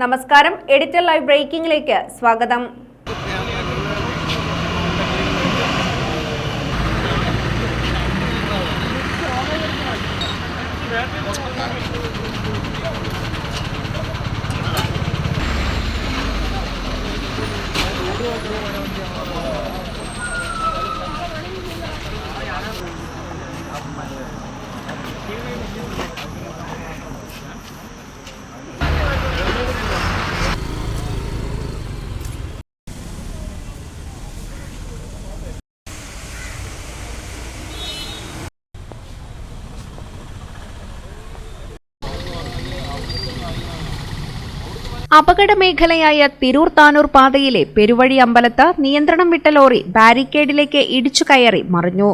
നമസ്കാരം, editor live ബ്രേക്കിംഗിലേക്ക് സ്വാഗതം. അപകടമേഖലയായ തിരൂർ-താനൂർ പാതയിലെ പെരുവഴി അമ്പലത്ത് നിയന്ത്രണം വിട്ട ലോറി ബാരിക്കേഡിലേക്ക് ഇടിച്ചു കയറി മറിഞ്ഞു.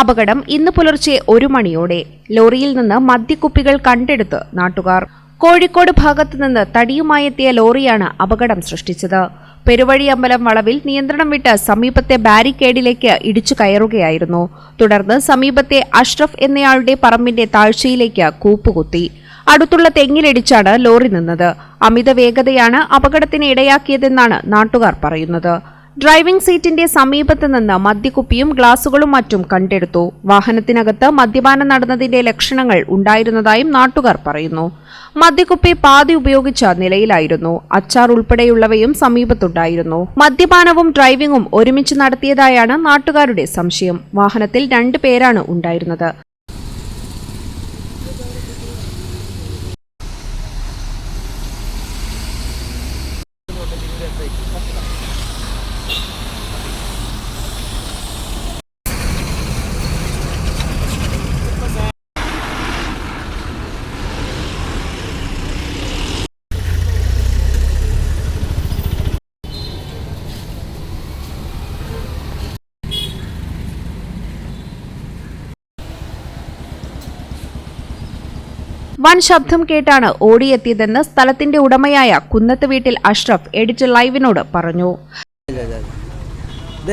അപകടം ഇന്ന് പുലർച്ചെ 1 മണിയോടെ. ലോറിയിൽ നിന്ന് മദ്യക്കുപ്പികൾ കണ്ടെടുത്ത് നാട്ടുകാർ. കോഴിക്കോട് ഭാഗത്തുനിന്ന് തടിയുമായെത്തിയ ലോറിയാണ് അപകടം സൃഷ്ടിച്ചത്. പെരുവഴി അമ്പലം വളവിൽ നിയന്ത്രണം വിട്ട് സമീപത്തെ ബാരിക്കേഡിലേക്ക് ഇടിച്ചു കയറുകയായിരുന്നു. തുടർന്ന് സമീപത്തെ അഷ്റഫ് എന്നയാളുടെ പറമ്പിന്റെ താഴ്ചയിലേക്ക് കൂപ്പുകുത്തി. അടുത്തുള്ള തെങ്ങിലിടിച്ചാണ് ലോറി നിന്നത്. അമിത വേഗതയാണ് അപകടത്തിന് ഇടയാക്കിയതെന്നാണ് നാട്ടുകാർ പറയുന്നത്. ഡ്രൈവിംഗ് സീറ്റിന്റെ സമീപത്ത് നിന്ന് മദ്യക്കുപ്പിയും ഗ്ലാസുകളും മറ്റും കണ്ടെടുത്തു. വാഹനത്തിനകത്ത് മദ്യപാനം നടന്നതിന്റെ ലക്ഷണങ്ങൾ ഉണ്ടായിരുന്നതായും നാട്ടുകാർ പറയുന്നു. മദ്യക്കുപ്പി പാതി ഉപയോഗിച്ച നിലയിലായിരുന്നു. അച്ചാർ ഉൾപ്പെടെയുള്ളവയും സമീപത്തുണ്ടായിരുന്നു. മദ്യപാനവും ഡ്രൈവിംഗും ഒരുമിച്ച് നടത്തിയതായാണ് നാട്ടുകാരുടെ സംശയം. വാഹനത്തിൽ 2 പേരാണ് ഉണ്ടായിരുന്നത്. വൻ ശബ്ദം കേട്ടാണ് ഓടിയെത്തിയതെന്ന് സ്ഥലത്തിന്റെ ഉടമയായ കുന്നത്ത് വീട്ടിൽ അഷ്റഫ് എഡിറ്റർ ലൈവിനോട് പറഞ്ഞു.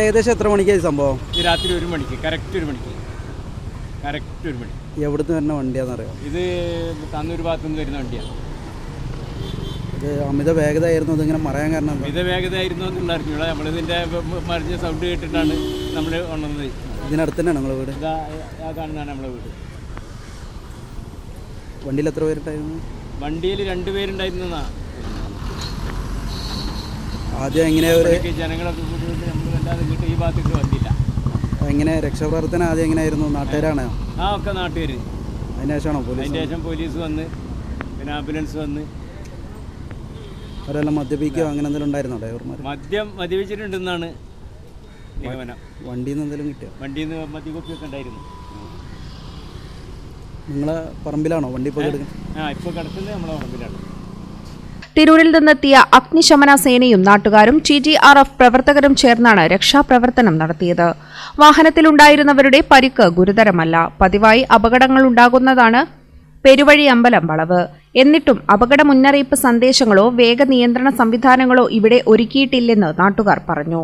ഏകദേശം എത്ര മണിക്കായി സംഭവം? രാത്രി 1 മണിക്ക്, കറക്റ്റ് 1 മണിക്ക്. എവിടുന്ന് വരുന്ന വണ്ടിയാണെന്നറിയാം? ഇത് തന്നൂർ ഭാഗത്തുനിന്ന് വരുന്ന വണ്ടിയാണ്. ഇത് അമിത വേഗത ആയിരുന്നു. ഇതിങ്ങനെ മറയാൻ കാരണം അമിത വേഗത ആയിരുന്നു എന്നുള്ള അറിഞ്ഞൂടാ. നമ്മളിതിൻ്റെ മറിഞ്ഞ സൗണ്ട് കേട്ടിട്ടാണ് നമ്മൾ ഉണർന്നത്. ഇതിനടുത്ത് തന്നെയാണ് നമ്മളെ വീട്? ആ കാണുന്നതാണ് നമ്മളെ വീട്. വണ്ടിയിൽ എത്ര പേരുണ്ടായിരുന്നു? വണ്ടിയിൽ 2 പേരുണ്ടായിരുന്നാ. ആദ്യം എങ്ങനെ ജനങ്ങളൊക്കെ കൂട്ടിയിട്ട് നമ്മൾ കണ്ടാൽ ഇങ്ങോട്ട് ഈ ഭാഗത്തേക്ക് വന്നില്ല. എങ്ങനെ രക്ഷാപ്രവർത്തനം ആദ്യം എങ്ങനെയായിരുന്നു? നാട്ടുകാരാണോ? ഒക്കെ നാട്ടുകാർ. അതിനുശേഷമാണോ പോലീസ്? അതിന് ശേഷം പോലീസ് വന്ന്, പിന്നെ ആംബുലൻസ് വന്ന്. അവരെല്ലാം മദ്യപിക്കുകയോ അങ്ങനെ എന്തെങ്കിലും ഉണ്ടായിരുന്നോ ഡ്രൈവർമാർ? മദ്യപിച്ചിട്ടുണ്ടെന്നാണ് നിഗമനം. വണ്ടിയിൽ നിന്ന് എന്തെങ്കിലും കിട്ടിയോ? വണ്ടിയിൽ നിന്ന് മദ്യക്കുപ്പിയൊക്കെ ഉണ്ടായിരുന്നു. നിങ്ങളെ പറമ്പിലാണോ വണ്ടി പോയി ഇപ്പോൾ കിടക്കുന്നത്? നമ്മളെ പറമ്പിലാണ്. തിരൂരിൽ നിന്നെത്തിയ അഗ്നിശമന സേനയും നാട്ടുകാരും TTRF പ്രവർത്തകരും ചേർന്നാണ് രക്ഷാപ്രവർത്തനം നടത്തിയത്. വാഹനത്തിലുണ്ടായിരുന്നവരുടെ പരിക്ക് ഗുരുതരമല്ല. പതിവായി അപകടങ്ങളുണ്ടാകുന്നതാണ് പെരുവഴി അമ്പലം വളവ്. എന്നിട്ടും അപകട മുന്നറിയിപ്പ് സന്ദേശങ്ങളോ വേഗ നിയന്ത്രണ സംവിധാനങ്ങളോ ഇവിടെ ഒരുക്കിയിട്ടില്ലെന്ന് നാട്ടുകാർ പറഞ്ഞു.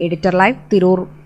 Editor live, Tirur.